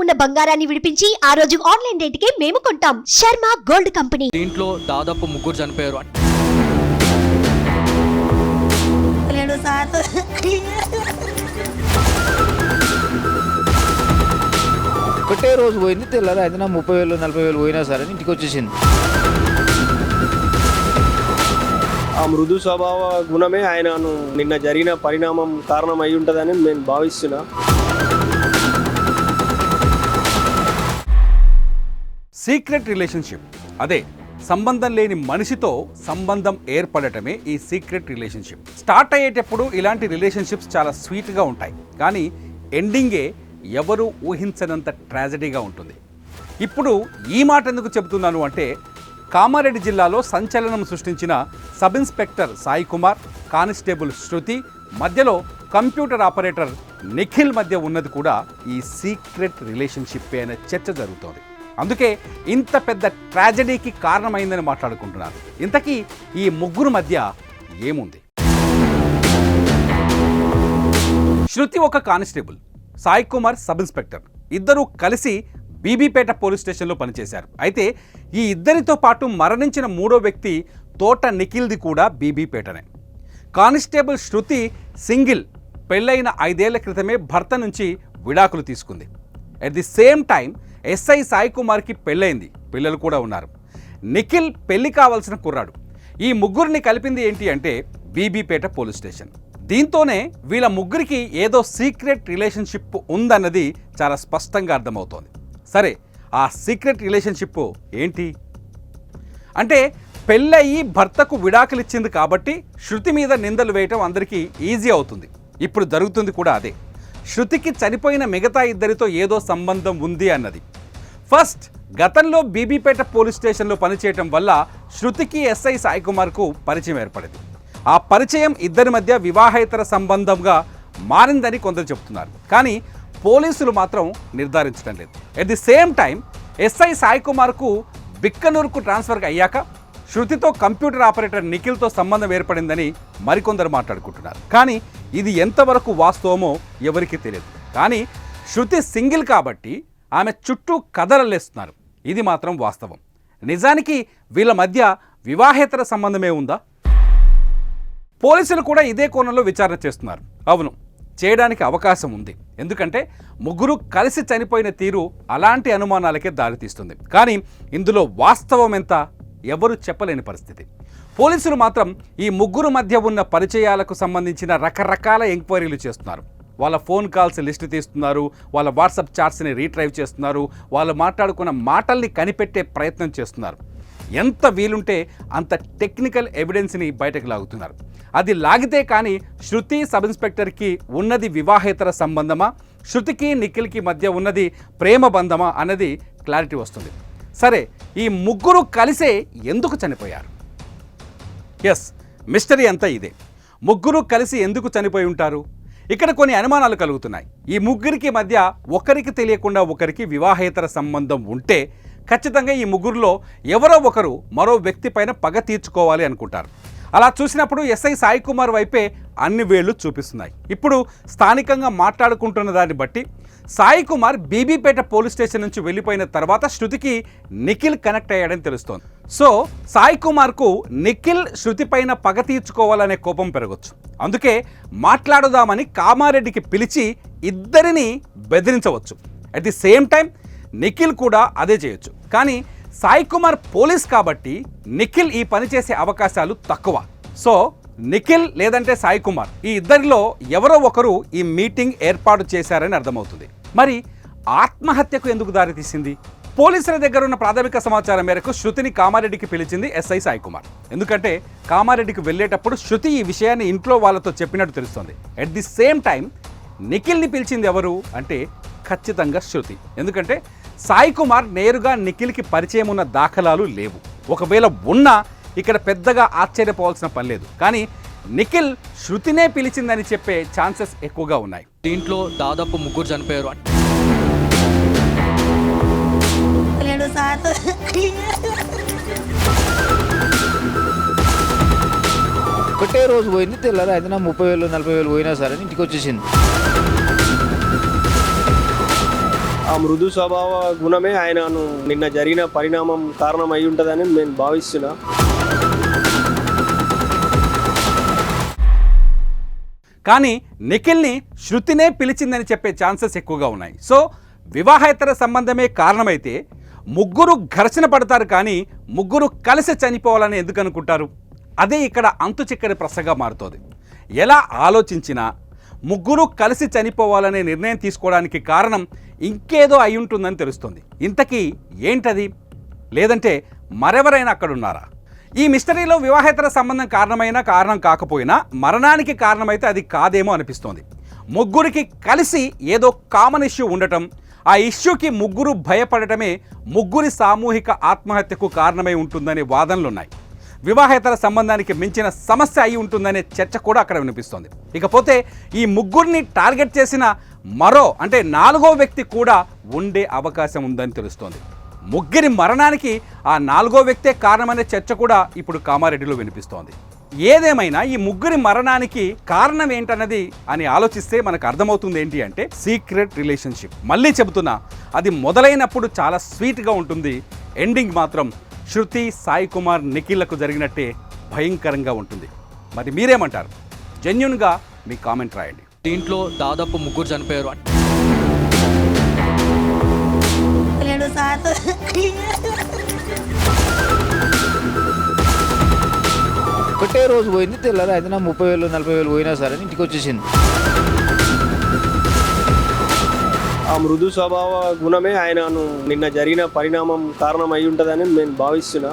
ఉన్న బంగారాన్ని విడిపించి ఆ రోజు ఆన్లైన్ రేటుకే మేము కొంటాం. Sharma gold company. దీంట్లో దాదాపు 3 చనిపోయారు. ఒకటే రోజు పోయింది, తెల్లారి అయితే 30,000 40,000 పోయినా సరే ఇంటికి వచ్చేసింది. ఆ మృదు స్వభావ గుణమే ఆయనను నిన్న జరిగిన పరిణామం కారణం అయి ఉంటుందని నేను భావిస్తున్నా. సీక్రెట్ రిలేషన్షిప్, అదే సంబంధం లేని మనిషితో సంబంధం ఏర్పడటమే ఈ సీక్రెట్ రిలేషన్షిప్. స్టార్ట్ అయ్యేటప్పుడు ఇలాంటి రిలేషన్షిప్స్ చాలా స్వీట్గా ఉంటాయి, కానీ ఎండింగే ఎవరు ఊహించనంత ట్రాజడీగా ఉంటుంది. ఇప్పుడు ఈ మాట ఎందుకు చెబుతున్నాను అంటే, కామారెడ్డి జిల్లాలో సంచలనం సృష్టించిన sub inspector Sai Kumar, constable Shruti మధ్యలో కంప్యూటర్ ఆపరేటర్ నిఖిల్ మధ్య ఉన్నది కూడా ఈ సీక్రెట్ రిలేషన్షిప్ అనే చర్చ జరుగుతోంది. అందుకే ఇంత పెద్ద ట్రాజడీకి కారణమైందని మాట్లాడుకుంటున్నారు. ఇంతకీ ఈ ముగ్గురు మధ్య ఏముంది? శృతి ఒక constable, Sai Kumar sub inspector. ఇద్దరూ కలిసి బీబీపేట పోలీస్ స్టేషన్లో పనిచేశారు. అయితే ఈ ఇద్దరితో పాటు మరణించిన మూడో వ్యక్తి తోట నిఖిల్ది కూడా బీబీపేటనే. కానిస్టేబుల్ శృతి సింగిల్, పెళ్ళైన 5 ఏళ్ల క్రితమే భర్త నుంచి విడాకులు తీసుకుంది. At the same time SI Sai కుమార్కి పెళ్ళైంది, పిల్లలు కూడా ఉన్నారు. నిఖిల్ పెళ్లి కావాల్సిన కుర్రాడు. ఈ ముగ్గురిని కలిపింది ఏంటి అంటే బీబీపేట పోలీస్ స్టేషన్. దీంతోనే వీళ్ళ ముగ్గురికి ఏదో సీక్రెట్ రిలేషన్షిప్ ఉందన్నది చాలా స్పష్టంగా అర్థమవుతోంది. సరే, ఆ సీక్రెట్ రిలేషన్షిప్ ఏంటి అంటే, పెళ్ళయి భర్తకు విడాకులు ఇచ్చింది కాబట్టి శృతి మీద నిందలు వేయటం అందరికీ ఈజీ అవుతుంది. ఇప్పుడు జరుగుతుంది కూడా అదే. శృతికి చనిపోయిన మిగతా ఇద్దరితో ఏదో సంబంధం ఉంది అన్నది. ఫస్ట్, గతంలో బీబీపేట పోలీస్ స్టేషన్లో పనిచేయటం వల్ల శృతికి ఎస్ఐ సాయి కుమార్కు పరిచయం ఏర్పడింది. ఆ పరిచయం ఇద్దరి మధ్య వివాహేతర సంబంధంగా మారిందని కొందరు చెబుతున్నారు, కానీ పోలీసులు మాత్రం నిర్ధారించడం లేదు. At the same time SI Sai కుమార్కు బిక్కనూరుకు ట్రాన్స్ఫర్ అయ్యాక శృతితో కంప్యూటర్ ఆపరేటర్ నిఖిల్తో సంబంధం ఏర్పడిందని మరికొందరు మాట్లాడుకుంటున్నారు. కానీ ఇది ఎంతవరకు వాస్తవమో ఎవరికీ తెలియదు. కానీ శృతి సింగిల్ కాబట్టి ఆమె చుట్టూ కథలల్లేస్తున్నారు. ఇది మాత్రం వాస్తవం. నిజానికి వీళ్ళ మధ్య వివాహేతర సంబంధమే ఉందా? పోలీసులు కూడా ఇదే కోణంలో విచారణ చేస్తున్నారు. అవును, చేయడానికి అవకాశం ఉంది. ఎందుకంటే ముగ్గురు కలిసి చనిపోయిన తీరు అలాంటి అనుమానాలకే దారితీస్తుంది. కానీ ఇందులో వాస్తవం ఎంత ఎవరు చెప్పలేని పరిస్థితి. పోలీసులు మాత్రం ఈ ముగ్గురు మధ్య ఉన్న పరిచయాలకు సంబంధించిన రకరకాల ఎంక్వైరీలు చేస్తున్నారు. వాళ్ళ ఫోన్ కాల్స్ లిస్ట్ తీస్తున్నారు, వాళ్ళ వాట్సాప్ చాట్స్ని రీట్రైవ్ చేస్తున్నారు, వాళ్ళు మాట్లాడుకున్న మాటల్ని కనిపెట్టే ప్రయత్నం చేస్తున్నారు. ఎంత వీలుంటే అంత టెక్నికల్ ఎవిడెన్స్ని బయటకు లాగుతున్నారు. అది లాగితే కానీ శృతి సబ్ ఇన్స్పెక్టర్కి ఉన్నది వివాహేతర సంబంధమా, శృతికి నిఖిల్కి మధ్య ఉన్నది ప్రేమ బంధమా అన్నది క్లారిటీ వస్తుంది. సరే, ఈ ముగ్గురు కలిసే ఎందుకు చనిపోయారు? ఎస్, మిస్టరీ అంతా ఇదే. ముగ్గురు కలిసి ఎందుకు చనిపోయి ఉంటారు? ఇక్కడ కొన్ని అనుమానాలు కలుగుతున్నాయి. ఈ ముగ్గురికి మధ్య ఒకరికి తెలియకుండా ఒకరికి వివాహేతర సంబంధం ఉంటే ఖచ్చితంగా ఈ ముగ్గురులో ఎవరో ఒకరు మరో వ్యక్తి పైన పగ తీర్చుకోవాలి అనుకుంటారు. అలా చూసినప్పుడు ఎస్ఐ సాయి కుమార్ వైపే అన్ని వేళ్లు చూపిస్తున్నాయి. ఇప్పుడు స్థానికంగా మాట్లాడుకుంటున్న దాన్ని బట్టి సాయి కుమార్ బీబీపేట పోలీస్ స్టేషన్ నుంచి వెళ్ళిపోయిన తర్వాత శృతికి నిఖిల్ కనెక్ట్ అయ్యాడని తెలుస్తోంది. సో సాయి కుమార్కు నిఖిల్ శృతి పైన పగ తీర్చుకోవాలనే కోపం పెరగచ్చు. అందుకే మాట్లాడుదామని కామారెడ్డికి పిలిచి ఇద్దరిని బెదిరించవచ్చు. At the same time Nikhil కూడా అదే చేయొచ్చు. కానీ సాయి కుమార్ పోలీస్ కాబట్టి నిఖిల్ ఈ పని చేసే అవకాశాలు తక్కువ. సో నిఖిల్ లేదంటే సాయి కుమార్, ఈ ఇద్దరిలో ఎవరో ఒకరు ఈ మీటింగ్ ఏర్పాటు చేశారని అర్థమవుతుంది. మరి ఆత్మహత్యకు ఎందుకు దారితీసింది? పోలీసుల దగ్గర ఉన్న ప్రాథమిక సమాచారం మేరకు శృతిని కామారెడ్డికి పిలిచింది ఎస్ఐ సాయి కుమార్. ఎందుకంటే కామారెడ్డికి వెళ్ళేటప్పుడు శృతి ఈ విషయాన్ని ఇంట్లో వాళ్ళతో చెప్పినట్టు తెలుస్తోంది. అట్ ది సేమ్ టైం నిఖిల్ని పిలిచింది ఎవరు అంటే ఖచ్చితంగా శృతి. ఎందుకంటే సాయి కుమార్ నేరుగా నిఖిల్కి పరిచయం ఉన్న దాఖలాలు లేవు. ఒకవేళ ఉన్నా ఇక్కడ పెద్దగా ఆశ్చర్యపోవాల్సిన పని లేదు. కానీ నిఖిల్ శృతినే పిలిచిందని చెప్పే ఛాన్సెస్ ఎక్కువగా ఉన్నాయి. దీంట్లో దాదాపు 3 చనిపోయారు. ఒకటే రోజు పోయింది, తెల్లారి అయితే 30,000 40,000 పోయినా సరే ఇంటికి వచ్చేసింది. ఆ మృదు స్వభావ గుణమే ఆయనను నిన్న జరిగిన పరిణామం కారణం అయి ఉంటుందని నేను భావిస్తున్నా. కానీ నిఖిల్ని శృతినే పిలిచిందని చెప్పే ఛాన్సెస్ ఎక్కువగా ఉన్నాయి. సో వివాహేతర సంబంధమే కారణమైతే ముగ్గురు ఘర్షణ పడతారు, కానీ ముగ్గురు కలిసి చనిపోవాలని ఎందుకు అనుకుంటారు? అదే ఇక్కడ అంతు చిక్కని ప్రశ్నగా మారుతోంది. ఎలా ఆలోచించినా ముగ్గురు కలిసి చనిపోవాలనే నిర్ణయం తీసుకోవడానికి కారణం ఇంకేదో అయి ఉంటుందని తెలుస్తుంది. ఇంతకీ ఏంటది? లేదంటే మరెవరైనా అక్కడున్నారా? ఈ మిస్టరీలో వివాహేతర సంబంధం కారణమైనా కారణం కాకపోయినా మరణానికి కారణమైతే అది కాదేమో అనిపిస్తోంది. ముగ్గురికి కలిసి ఏదో కామన్ ఇష్యూ ఉండటం, ఆ ఇష్యూకి ముగ్గురు భయపడటమే ముగ్గురి సామూహిక ఆత్మహత్యకు కారణమై ఉంటుందనే వాదనలున్నాయి. వివాహేతర సంబంధానికి మించిన సమస్య అయి ఉంటుందనే చర్చ కూడా అక్కడ వినిపిస్తోంది. ఇకపోతే ఈ ముగ్గురిని టార్గెట్ చేసిన మరో అంటే నాలుగో వ్యక్తి కూడా ఉండే అవకాశం ఉందని తెలుస్తోంది. ముగ్గురి మరణానికి ఆ నాలుగో వ్యక్తే కారణమనే చర్చ కూడా ఇప్పుడు కామారెడ్డిలో వినిపిస్తోంది. ఏదేమైనా ఈ ముగ్గురి మరణానికి కారణం ఏంటన్నది అని ఆలోచిస్తే మనకు అర్థమవుతుంది ఏంటి అంటే సీక్రెట్ రిలేషన్షిప్. మళ్ళీ చెబుతున్నా, అది మొదలైనప్పుడు చాలా స్వీట్గా ఉంటుంది, ఎండింగ్ మాత్రం శృతి, సాయి కుమార్, నిఖిల్లకు జరిగినట్టే భయంకరంగా ఉంటుంది. మరి మీరేమంటారు? జెన్యూన్గా మీ కామెంట్ రాయండి. దీంట్లో దాదాపు ముగ్గురు చనిపోయారు అని. ఒకటే రోజు పోయింది, తెల్లారి అయితే 30,000 40,000 పోయినా సరే ఇంటికి వచ్చేసింది. ఆ మృదు స్వభావ గుణమే ఆయనను నిన్న జరిగిన పరిణామం కారణం అయి ఉంటుందని నేను భావిస్తున్నా.